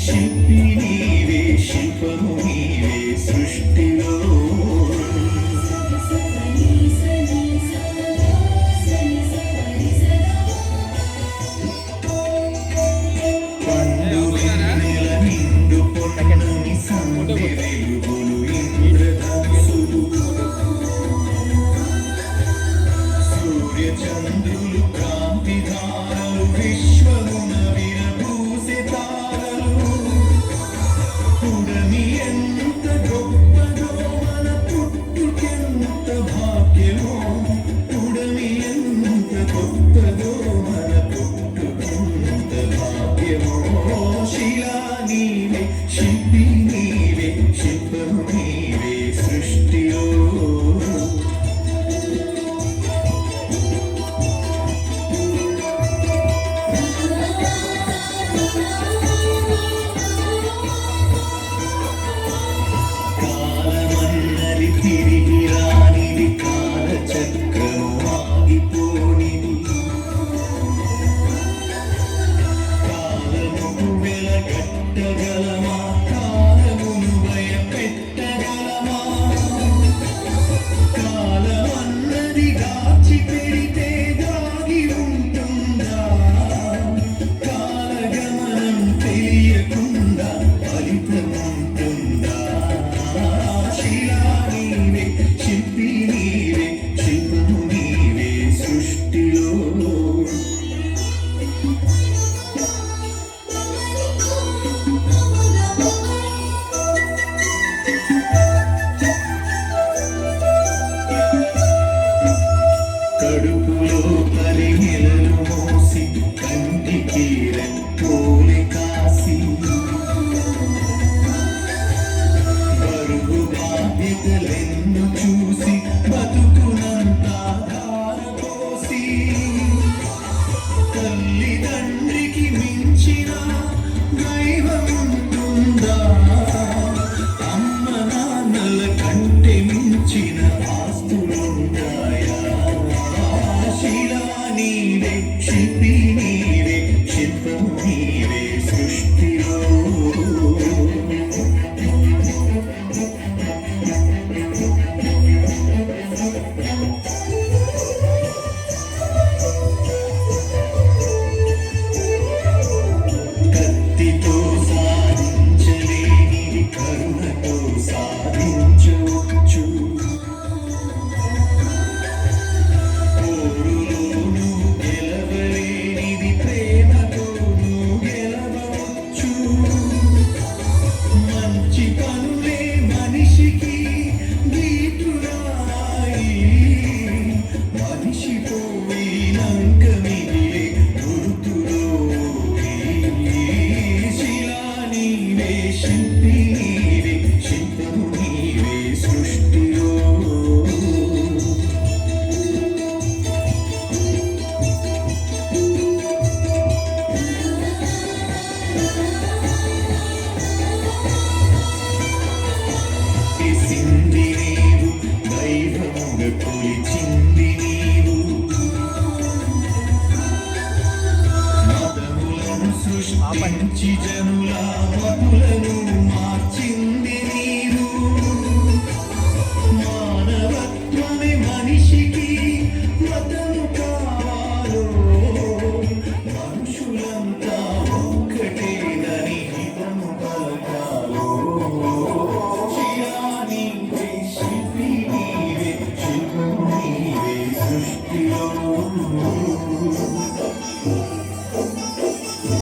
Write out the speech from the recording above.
శిల్పి నీవే శిల్పము నీవే సృష్టిలో పండు వెన్నెల నిండు పొన్నని సంధ్య వెలుగులు ఇంద్రధనుసులు సూర్య చంద్రులు కాంతి ధారలు విశ్వమున విరబూసే తారలు పుడమి ఎంత గొప్పదో మన పుట్టుకెంత భాగ్యమో పుడమి ఎంత గొప్పదో మన పుట్టుకెంత భాగ్యమో శిలా నీవే శిల్పి నీవే శిల్పము నీవే సృష్టిలో కాలమన్నది తిరిగి రానిది కాలచక్రము ఆగిపోనిది కాలముకు వెలగట్టగలమా కాలమును భయపెట్టగలమా కాలమన్నది దాచి పెడితే దాగి ఉంటుందా కాలగమనం తెలియకుండా ఫలితం ఉంటుందా శిలా నీవే శిల్పి నీవే శిల్పము నీవే సృష్టిలో కడుపులో పరిగెలను మోసి కంటికి రెప్పోలి కాసి బరువు బాధ్యతలెన్ను చూసి బతుకునంతా ధారపోసి తల్లిదండ్రికి మించిన దైవముంటుందా అమ్మ నాన్నల కంటే మించిన ఆస్తులుంటాయా శిలా నీవే శిల్పి నీవే శిల్పము నీవే సృష్టిలో కత్తితో సాధించలేనిది కరుణతో సాధించవచ్చు పోరులోనూ గెలవలేనిది ప్రేమతోనూ గెలవచ్చు మంచి పనులే మనిషికి గీటురాయి మనిషి పోయినంక మిగిలే గుర్తులోయి శిలా నీవే శిల్పి నీవే శిల్పము నీవే సృష్టిలో చేసింది నీవు దైవముగా కొలిచింది నీవు మతములను సృష్టించి జనుల మతులను మార్చింది నీవు మానవత్వమే మనిషికి మతము కావాలో మనుషులంతా ఒక్కటేనని హితము పలకాలో శిలా నీవే శిల్పి నీవే శిల్పము నీవే సృష్టిలో